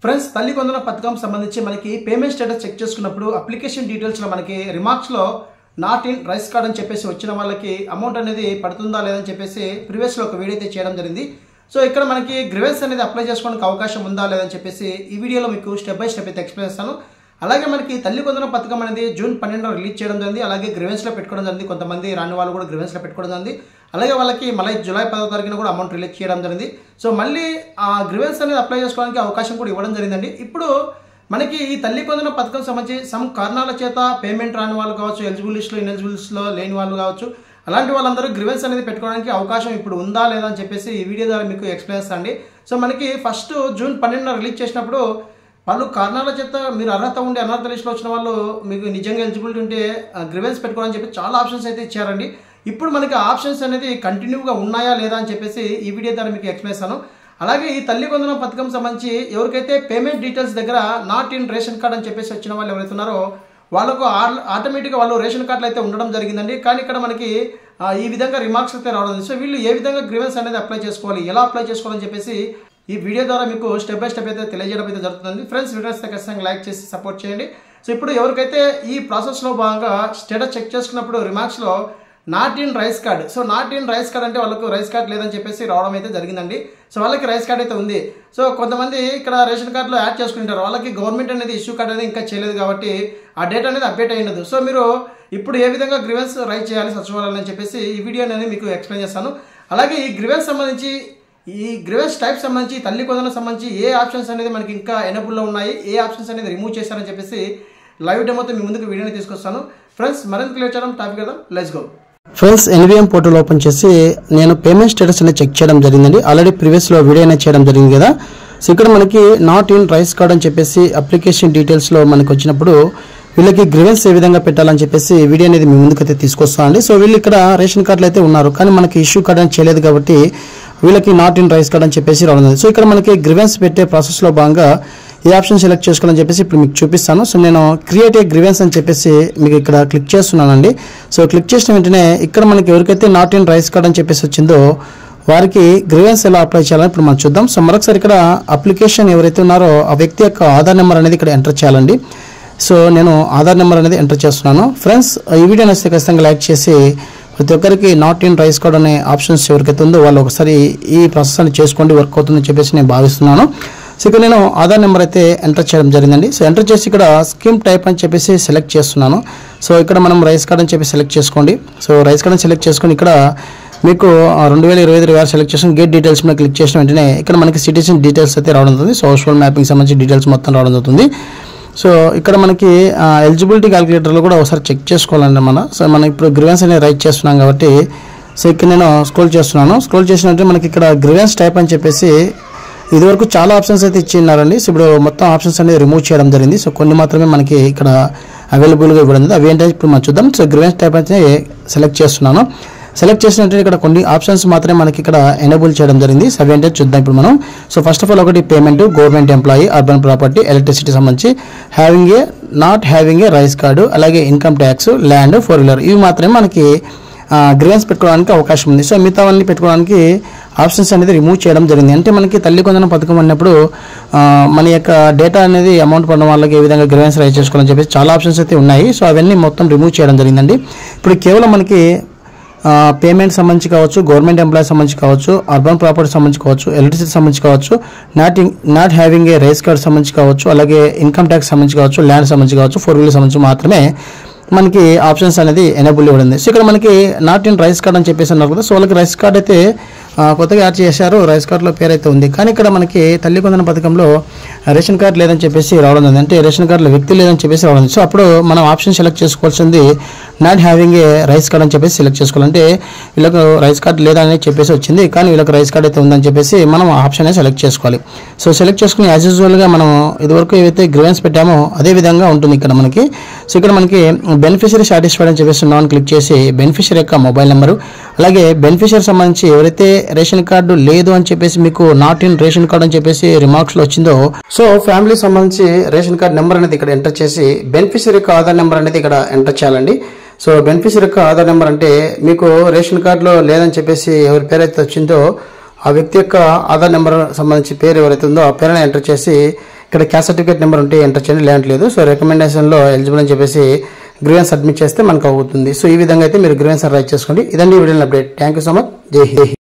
Friends తల్లి వందన పథకం సంబంధించి మనకి పేమెంట్ స్టేటస్ చెక్ చేసుకున్నప్పుడు అప్లికేషన్ డీటెయిల్స్లో మనకి రిమార్క్స్లో నాట్ ఇన్ రైస్ కార్డ్ అని చెప్పేసి వచ్చిన వాళ్ళకి అమౌంట్ అనేది పడుతుందా లేదని చెప్పేసి ప్రీవియస్లో ఒక వీడియో అయితే చేయడం జరిగింది. సో ఇక్కడ మనకి గ్రీవెన్స్ అనేది అప్లై చేసుకోవడానికి అవకాశం ఉందా లేదని చెప్పేసి ఈ వీడియోలో మీకు స్టెప్ బై స్టెప్ అయితే ఎక్స్ప్లెయిన్ చేస్తాను. అలాగే మనకి తల్లి వందన పథకం అనేది జూన్ 12న రిలీజ్ చేయడం జరిగింది. అలాగే గ్రీవెన్స్లో పెట్టుకోవడం జరిగింది. కొంతమంది రాని వాళ్ళు కూడా గ్రీవెన్స్లో పెట్టుకోవడం జరిగింది. అలాగే వాళ్ళకి మళ్ళీ జూలై 10వ తారీఖున కూడా అమౌంట్ రిలీజ్ చేయడం జరిగింది. సో మళ్ళీ ఆ గ్రీవెన్స్ అనేది అప్లై చేసుకోవడానికి అవకాశం కూడా ఇవ్వడం జరిగిందండి. ఇప్పుడు మనకి ఈ తల్లి వందన పథకం సంబంధించి సమ్ కారణాల చేత పేమెంట్ రాని వాళ్ళు కావచ్చు, ఎలిజిబుల్ లిస్ట్లో ఇన్ఎలిజిబుల్ లిస్ట్లో లేని వాళ్ళు కావచ్చు, అలాంటి వాళ్ళందరూ గ్రీవెన్స్ అనేది పెట్టుకోవడానికి అవకాశం ఇప్పుడు ఉందా లేదా అని చెప్పేసి ఈ వీడియో ద్వారా మీకు ఎక్స్ప్లెయిన్ చేస్తాను అండి. సో మనకి ఫస్ట్ జూన్ 12న రిలీజ్ చేసినప్పుడు వాళ్ళు కారణాల చేత మీరు అర్హత ఉండి అనర్హత లిస్టులో వచ్చిన వాళ్ళు మీకు నిజంగా ఎలిజిబిలిటీ ఉంటే గ్రీవెన్స్ పెట్టుకోవాలని చెప్పి చాలా ఆప్షన్స్ అయితే ఇచ్చారండి. ఇప్పుడు మనకి ఆప్షన్స్ అనేది కంటిన్యూగా ఉన్నాయా లేదా అని చెప్పేసి ఈ వీడియో ద్వారా మీకు ఎక్స్ప్లెయిన్ చేస్తాను. అలాగే ఈ తల్లి వందన పథకం సంబంధించి ఎవరికైతే పేమెంట్ డీటెయిల్స్ దగ్గర నాట్ ఇన్ రేషన్ కార్డ్ అని చెప్పేసి వచ్చిన వాళ్ళు ఎవరైతే ఉన్నారో వాళ్ళకు ఆటోమేటిక్గా వాళ్ళు రేషన్ కార్డులు అయితే ఉండడం జరిగిందండి. కానీ ఇక్కడ మనకి ఈ విధంగా రిమార్క్స్ అయితే రావడం. సో వీళ్ళు ఏ విధంగా గ్రీవెన్స్ అనేది అప్లై చేసుకోవాలి, ఎలా అప్లై చేసుకోవాలని చెప్పేసి ఈ వీడియో ద్వారా మీకు స్టెప్ బై స్టెప్ అయితే తెలియజేయడం అయితే జరుగుతుంది. ఫ్రెండ్స్ వీడియోస్ ఖచ్చితంగా లైక్ చేసి సపోర్ట్ చేయండి. సో ఇప్పుడు ఎవరికైతే ఈ ప్రాసెస్లో భాగంగా స్టేటస్ చెక్ చేసుకున్నప్పుడు రిమార్క్స్లో not in rice card, so not in rice card అంటే వాళ్ళకు రైస్ కార్డ్ లేదని చెప్పేసి రావడం అయితే జరిగిందండి. సో వాళ్ళకి రైస్ కార్డ్ అయితే ఉంది. సో కొంతమంది ఇక్కడ రేషన్ కార్డులో యాడ్ చేసుకుంటారు, వాళ్ళకి గవర్నమెంట్ అనేది ఇష్యూ కార్డ్ అనేది ఇంకా చేయలేదు కాబట్టి ఆ డేట్ అనేది అప్డేట్ అయినదు. సో మీరు ఇప్పుడు ఏ విధంగా గ్రీవెన్స్ రైజ్ చేయాలి సచివాలయం అని చెప్పేసి ఈ వీడియో అనేది మీకు ఎక్స్ప్లెయిన్ చేస్తాను. అలాగే ఈ గ్రీవెన్స్ సంబంధించి ఈ గ్రీవెన్స్ టైప్ సంబంధించి తల్లి వందన సంబంధించి ఏ ఆప్షన్స్ అనేది మనకి ఇంకా ఎనేబుల్లో ఉన్నాయి, ఏ ఆప్షన్స్ అనేది రిమూవ్ చేశారని చెప్పేసి లైవ్ డెమోతో మీ ముందుకు వీడియోని తీసుకొస్తాను. ఫ్రెండ్స్ మరింత క్లియర్ చేయడం టాపిక్ కదా, let's go. Friends NVM portal open చేసి నేను పేమెంట్ స్టేటస్ అనేది చెక్ చేయడం జరిగిందండి. ఆల్రెడీ ప్రీవియస్లో వీడియో అనేది చేయడం జరిగింది కదా. సో ఇక్కడ మనకి నాట్ ఇన్ రైస్ కార్డ్ అని చెప్పేసి అప్లికేషన్ డీటెయిల్స్లో మనకు వచ్చినప్పుడు వీళ్ళకి గ్రీవెన్స్ ఏ విధంగా పెట్టాలని చెప్పేసి వీడియో అనేది మీ ముందుకైతే తీసుకొస్తామండి. సో వీళ్ళు ఇక్కడ రేషన్ కార్డులు అయితే ఉన్నారు, కానీ మనకి ఇష్యూ కార్డ్ అని చేయలేదు కాబట్టి వీళ్ళకి నాట్ ఇన్ రైస్ కార్డ్ అని చెప్పేసి రావడం. సో ఇక్కడ మనకి గ్రీవెన్స్ పెట్టే ప్రాసెస్లో భాగంగా ఈ ఆప్షన్ సెలెక్ట్ చేసుకోవాలని చెప్పేసి ఇప్పుడు మీకు చూపిస్తాను. సో నేను క్రియేట్ ఏ గ్రీవెన్స్ అని చెప్పేసి మీకు ఇక్కడ క్లిక్ చేస్తున్నానండి. సో క్లిక్ చేసిన వెంటనే ఇక్కడ మనకి ఎవరికైతే నాట్ ఇన్ రైస్ కార్డ్ అని చెప్పేసి వచ్చిందో వారికి గ్రీవెన్స్ ఎలా అప్లై చేయాలని ఇప్పుడు మనం చూద్దాం. సో మరొకసారి ఇక్కడ అప్లికేషన్ ఎవరైతే ఉన్నారో ఆ వ్యక్తి యొక్క ఆధార్ నెంబర్ అనేది ఇక్కడ ఎంటర్ చేయాలండి. సో నేను ఆధార్ నెంబర్ అనేది ఎంటర్ చేస్తున్నాను. ఫ్రెండ్స్ ఈ వీడియో నచ్చితే ఖచ్చితంగా లైక్ చేసి ప్రతి ఒక్కరికి నాట్ ఇన్ రైస్ కార్డ్ అనే ఆప్షన్స్ ఎవరికైతే ఉందో వాళ్ళు ఒకసారి ఈ ప్రాసెస్ అని చేసుకోండి, వర్క్ అవుతుందని చెప్పేసి నేను భావిస్తున్నాను. సో ఇక్కడ నేను ఆధార్ నెంబర్ అయితే ఎంటర్ చేయడం జరిగిందండి. సో ఎంటర్ చేసి ఇక్కడ స్కీమ్ టైప్ అని చెప్పేసి సెలెక్ట్ చేస్తున్నాను. సో ఇక్కడ మనం రైస్ కార్డ్ అని చెప్పి సెలెక్ట్ చేసుకోండి. సో రైస్ కార్డ్ అని సెలెక్ట్ చేసుకొని ఇక్కడ మీకు 2025 సెలెక్ట్ చేసుకుని గెట్ డీటెయిల్స్ మీద క్లిక్ చేసిన వెంటనే ఇక్కడ మనకి సిటిజన్ డీటెయిల్స్ అయితే రావడం అవుతుంది. సోషల్ మ్యాపింగ్ సంబంధించి డీటెయిల్స్ మొత్తం రావడం అవుతుంది. సో ఇక్కడ మనకి ఎలిజిబిలిటీ క్యాలిక్యులేటర్లో కూడా ఒకసారి చెక్ చేసుకోవాలండి సో మనం ఇప్పుడు గ్రీవెన్స్ అనేది రైట్ చేస్తున్నాం కాబట్టి సో ఇక్కడ నేను స్క్రోల్ చేస్తున్నాను. స్క్రోల్ చేసినట్టు మనకి ఇక్కడ గ్రీవెన్స్ టైప్ అని చెప్పేసి ఇదివరకు చాలా ఆప్షన్స్ అయితే ఇచ్చిన్నారండి. సో ఇప్పుడు మొత్తం ఆప్షన్స్ అనేది రిమూవ్ చేయడం జరిగింది. సో కొన్ని మాత్రమే మనకి ఇక్కడ అవైలబుల్గా ఇవ్వడం ఉంది. అవి ఏంటంటే ఇప్పుడు మనం చూద్దాం. సో గ్రీవెన్స్ టైప్ అయితే సెలెక్ట్ చేస్తున్నాను. సెలెక్ట్ చేసినట్టు ఇక్కడ కొన్ని ఆప్షన్స్ మాత్రమే మనకి ఇక్కడ ఎనేబుల్ చేయడం జరిగింది. సో అవి ఏంటంటే చూద్దాం ఇప్పుడు మనం. సో ఫస్ట్ ఆఫ్ ఆల్ ఒకటి payment, government employee, urban property, electricity సంబంధించి not having a rice card, అలాగే ఇన్కమ్ ట్యాక్స్, ల్యాండ్, 4 వీలర్ ఇవి మాత్రమే మనకి గ్రీవెన్స్ పెట్టుకోవడానికి అవకాశం ఉంది. సో మిగతావన్నీ పెట్టుకోవడానికి ఆప్షన్స్ అనేది రిమూవ్ చేయడం జరిగింది. అంటే మనకి తల్లి వందన పథకం అన్నప్పుడు మన యొక్క డేటా అనేది అమౌంట్ పడిన వాళ్ళకి ఏ విధంగా గ్రీవెన్స్ రైజ్ చేసుకోవాలని చెప్పేసి చాలా ఆప్షన్స్ అయితే ఉన్నాయి. సో అవన్నీ మొత్తం రిమూవ్ చేయడం జరిగిందండి. ఇప్పుడు కేవలం మనకి పేమెంట్ సంబంధించి కావచ్చు, గవర్నమెంట్ ఎంప్లాయీ సంబంధించి కావచ్చు, అర్బన్ ప్రాపర్టీ సంబంధించి కావచ్చు, ఎలక్ట్రిసిటీ సంబంధించి కావచ్చు, not having a rice card సంబంధించి కావచ్చు, అలాగే ఇన్కమ్ ట్యాక్స్ సంబంధించి కావచ్చు, ల్యాండ్ సంబంధించి కావచ్చు, 4 వీలర్ సంబంధించి మాత్రమే మనకి ఆప్షన్స్ అనేది ఎనేబుల్ ఇవ్వడింది. సో ఇక్కడ మనకి నాట్ ఇన్ రైస్ కార్డ్ అని చెప్పేసి అన్నారు కదా. సో వాళ్ళకి రైస్ కార్డ్ అయితే కొత్తగా యాడ్ చేశారు, రైస్ కార్డులో పేరు అయితే ఉంది. కానీ ఇక్కడ మనకి తల్లి వందన పథకంలో రేషన్ కార్డు లేదని చెప్పేసి రావడం ఉంది, అంటే రేషన్ కార్డులో వ్యక్తి లేదని చెప్పేసి రావడం ఉంది. సో అప్పుడు మనం ఆప్షన్ సెలెక్ట్ చేసుకోవాల్సింది not having a rice card అని చెప్పేసి సెలెక్ట్ చేసుకోవాలంటే వీళ్ళకు రైస్ కార్డ్ లేదని చెప్పేసి వచ్చింది, కానీ వీళ్ళకి రైస్ కార్డ్ అయితే ఉందని చెప్పేసి మనం ఆప్షన్ సెలెక్ట్ చేసుకోవాలి. సో సెలెక్ట్ చేసుకుని యాజ్ యూజువల్గా మనం ఇదివరకు ఏవైతే గ్రీవెన్స్ పెట్టామో అదే విధంగా ఉంటుంది ఇక్కడ మనకి. సో ఇక్కడ మనకి బెనిఫిషరీ సాటిస్ఫైడ్ అని చెప్పేసి నాన్ క్లిక్ చేసి బెనిఫిషరీ యొక్క మొబైల్ నెంబరు, అలాగే బెనిఫిషరీ సంబంధించి ఎవరైతే రేషన్ కార్డు లేదు అని చెప్పేసి మీకు నాట్ ఇన్ రేషన్ కార్డు అని చెప్పేసి రిమార్క్స్లో వచ్చిందో సో ఫ్యామిలీ సంబంధించి రేషన్ కార్డ్ నెంబర్ అనేది ఇక్కడ ఎంటర్ చేసి బెనిఫిషరీ యొక్క ఆధార్ నెంబర్ అనేది ఇక్కడ ఎంటర్ చేయాలండి. సో బెనిఫిషరీ యొక్క ఆధార్ నెంబర్ అంటే మీకు రేషన్ కార్డులో లేదని చెప్పేసి ఎవరి పేరైతే వచ్చిందో ఆ వ్యక్తి యొక్క ఆధార్ నెంబర్ సంబంధించి పేరు ఎవరైతే ఉందో ఆ పేరుని ఎంటర్ చేసి ఇక్కడ క్యాస్ట్ సర్టిఫికేట్ నెంబర్ ఉంటే ఎంటర్ చేయండి, లేదంటే లేదు. సో రికమెండేషన్లో ఎలిజిబుల్ అని చెప్పేసి గ్రీవెన్స్ సబ్మిట్ చేస్తే మనకు అవుతుంది. సో ఈ విధంగా అయితే మీరు గ్రీవెన్స్ రైట్ చేసుకోండి. ఇదండి video update. Thank you so much. జై హింద్.